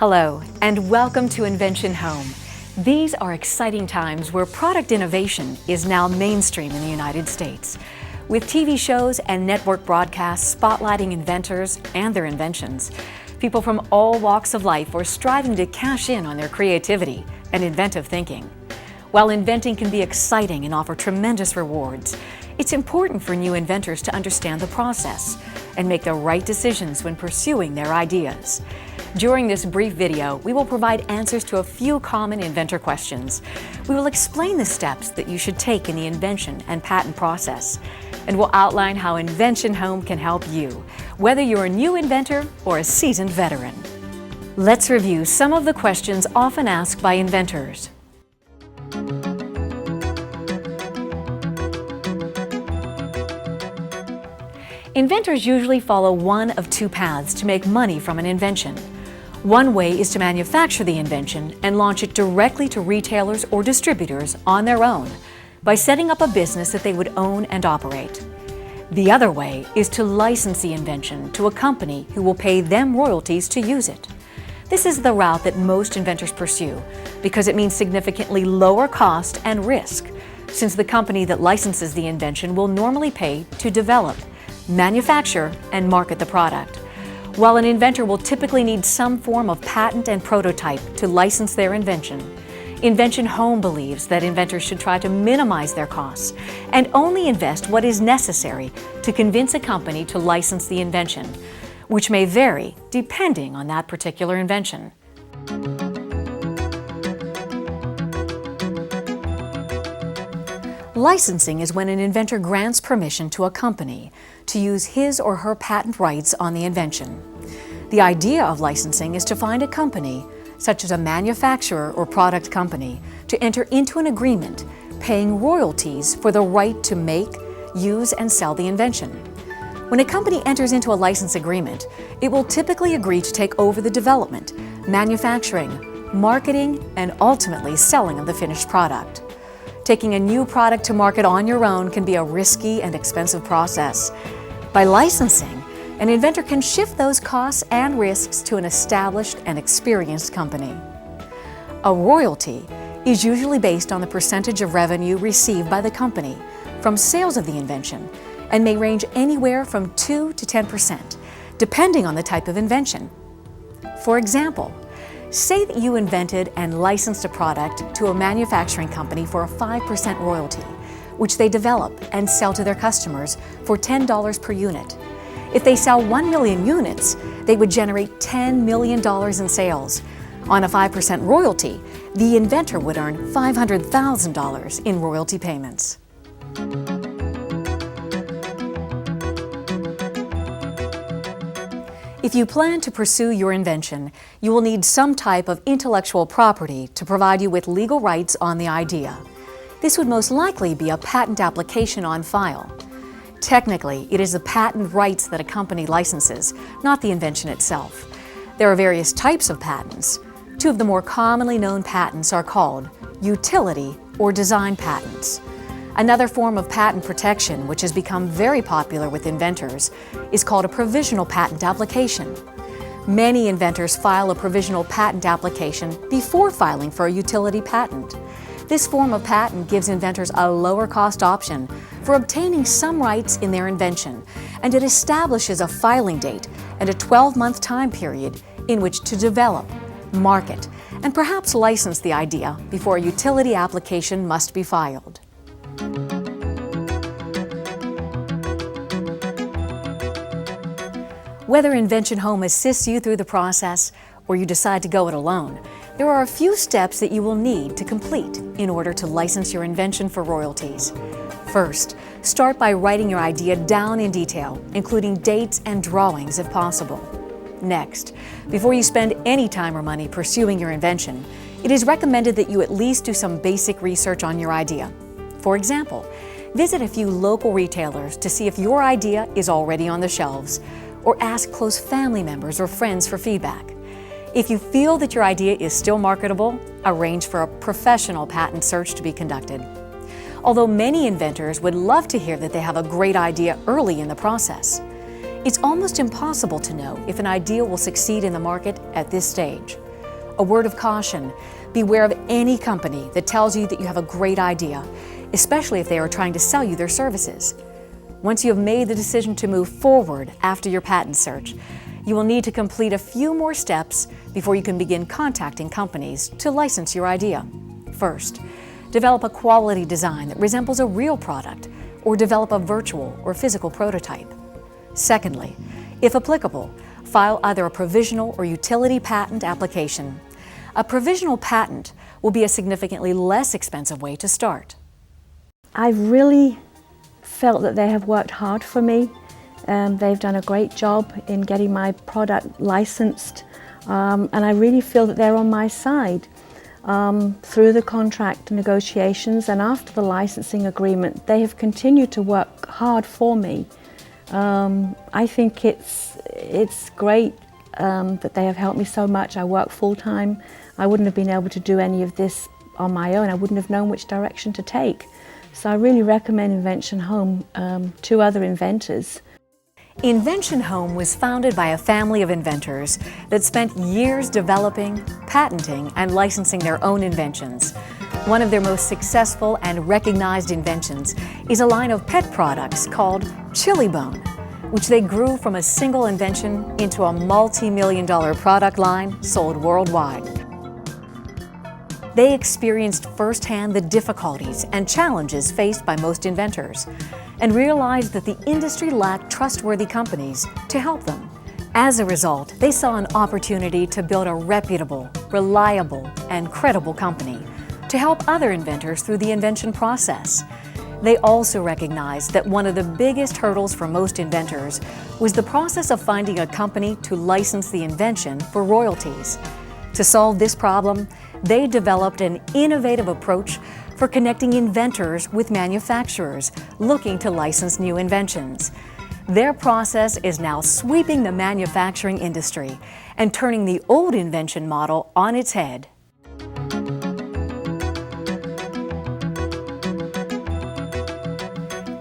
Hello, and welcome to InventionHome. These are exciting times where product innovation is now mainstream in the United States, with TV shows and network broadcasts spotlighting inventors and their inventions. People from all walks of life are striving to cash in on their creativity and inventive thinking. While inventing can be exciting and offer tremendous rewards, it's important for new inventors to understand the process and make the right decisions when pursuing their ideas. During this brief video, we will provide answers to a few common inventor questions. We will explain the steps that you should take in the invention and patent process, and we'll outline how InventionHome can help you, whether you're a new inventor or a seasoned veteran. Let's review some of the questions often asked by inventors. Inventors usually follow one of two paths to make money from an invention. One way is to manufacture the invention and launch it directly to retailers or distributors on their own by setting up a business that they would own and operate. The other way is to license the invention to a company who will pay them royalties to use it. This is the route that most inventors pursue because it means significantly lower cost and risk, since the company that licenses the invention will normally pay to develop, manufacture, and market the product. While an inventor will typically need some form of patent and prototype to license their invention, InventionHome believes that inventors should try to minimize their costs and only invest what is necessary to convince a company to license the invention, which may vary depending on that particular invention. Licensing is when an inventor grants permission to a company to use his or her patent rights on the invention. The idea of licensing is to find a company, such as a manufacturer or product company, to enter into an agreement paying royalties for the right to make, use, and sell the invention. When a company enters into a license agreement, it will typically agree to take over the development, manufacturing, marketing, and ultimately selling of the finished product. Taking a new product to market on your own can be a risky and expensive process. By licensing, an inventor can shift those costs and risks to an established and experienced company. A royalty is usually based on the percentage of revenue received by the company from sales of the invention and may range anywhere from 2 to 10%, depending on the type of invention. For example, say that you invented and licensed a product to a manufacturing company for a 5% royalty, which they develop and sell to their customers for $10 per unit. If they sell 1 million units, they would generate $10 million in sales. On a 5% royalty, the inventor would earn $500,000 in royalty payments. If you plan to pursue your invention, you will need some type of intellectual property to provide you with legal rights on the idea. This would most likely be a patent application on file. Technically, it is the patent rights that a company licenses, not the invention itself. There are various types of patents. Two of the more commonly known patents are called utility or design patents. Another form of patent protection, which has become very popular with inventors, is called a provisional patent application. Many inventors file a provisional patent application before filing for a utility patent. This form of patent gives inventors a lower cost option for obtaining some rights in their invention, and it establishes a filing date and a 12-month time period in which to develop, market, and perhaps license the idea before a utility application must be filed. Whether InventionHome assists you through the process or you decide to go it alone, there are a few steps that you will need to complete in order to license your invention for royalties. First, start by writing your idea down in detail, including dates and drawings if possible. Next, before you spend any time or money pursuing your invention, it is recommended that you at least do some basic research on your idea. For example, visit a few local retailers to see if your idea is already on the shelves, or ask close family members or friends for feedback. If you feel that your idea is still marketable, arrange for a professional patent search to be conducted. Although many inventors would love to hear that they have a great idea early in the process, it's almost impossible to know if an idea will succeed in the market at this stage. A word of caution: beware of any company that tells you that you have a great idea, especially if they are trying to sell you their services. Once you have made the decision to move forward after your patent search, you will need to complete a few more steps before you can begin contacting companies to license your idea. First, develop a quality design that resembles a real product, or develop a virtual or physical prototype. Secondly, if applicable, file either a provisional or utility patent application. A provisional patent will be a significantly less expensive way to start. I've really felt that they have worked hard for me. They've done a great job in getting my product licensed, and I really feel that they're on my side. Through the contract negotiations and after the licensing agreement, they have continued to work hard for me. I think it's great that they have helped me so much. I work full-time. I wouldn't have been able to do any of this on my own. I wouldn't have known which direction to take. So I really recommend InventionHome to other inventors. InventionHome was founded by a family of inventors that spent years developing, patenting, and licensing their own inventions. One of their most successful and recognized inventions is a line of pet products called Chili Bone, which they grew from a single invention into a multi-million-dollar product line sold worldwide. They experienced firsthand the difficulties and challenges faced by most inventors, and realized that the industry lacked trustworthy companies to help them. As a result, they saw an opportunity to build a reputable, reliable, and credible company to help other inventors through the invention process. They also recognized that one of the biggest hurdles for most inventors was the process of finding a company to license the invention for royalties. To solve this problem, they developed an innovative approach for connecting inventors with manufacturers looking to license new inventions. Their process is now sweeping the manufacturing industry and turning the old invention model on its head.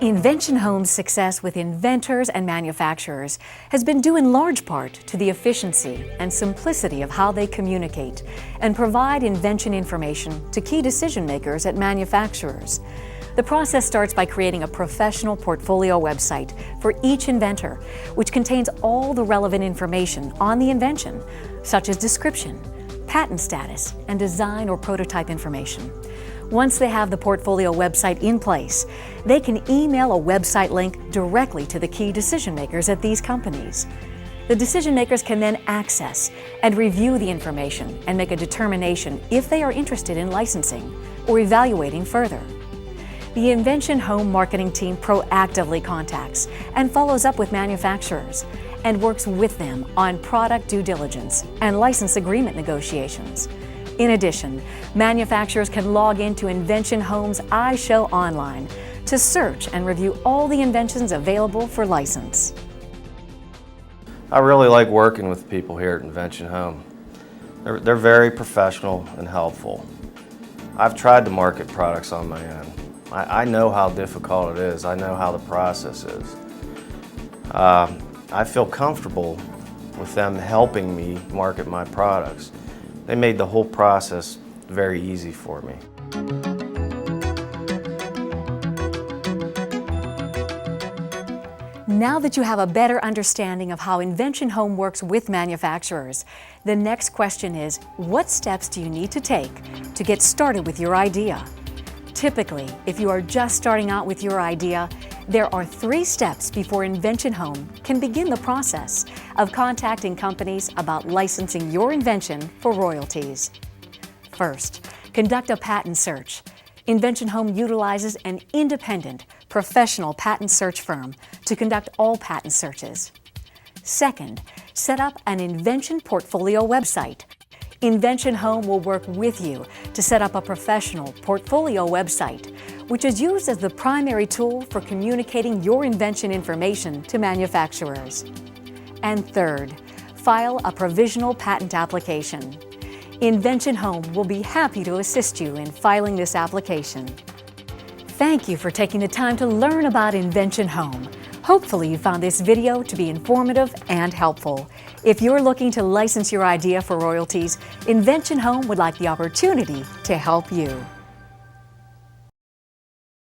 InventionHome's success with inventors and manufacturers has been due in large part to the efficiency and simplicity of how they communicate and provide invention information to key decision makers at manufacturers. The process starts by creating a professional portfolio website for each inventor, which contains all the relevant information on the invention, such as description, patent status, and design or prototype information. Once they have the portfolio website in place, they can email a website link directly to the key decision makers at these companies. The decision makers can then access and review the information and make a determination if they are interested in licensing or evaluating further. The InventionHome marketing team proactively contacts and follows up with manufacturers and works with them on product due diligence and license agreement negotiations. In addition, manufacturers can log into InventionHome's iShow online to search and review all the inventions available for license. I really like working with people here at InventionHome. They're very professional and helpful. I've tried to market products on my own. I know how difficult it is. I know how the process is. I feel comfortable with them helping me market my products. They made the whole process very easy for me. Now that you have a better understanding of how InventionHome works with manufacturers, the next question is, what steps do you need to take to get started with your idea? Typically, if you are just starting out with your idea, there are 3 steps before InventionHome can begin the process of contacting companies about licensing your invention for royalties. First, conduct a patent search. InventionHome utilizes an independent, professional patent search firm to conduct all patent searches. Second, set up an invention portfolio website. InventionHome will work with you to set up a professional portfolio website, which is used as the primary tool for communicating your invention information to manufacturers. And third, file a provisional patent application. InventionHome will be happy to assist you in filing this application. Thank you for taking the time to learn about InventionHome. Hopefully you found this video to be informative and helpful. If you're looking to license your idea for royalties, InventionHome would like the opportunity to help you.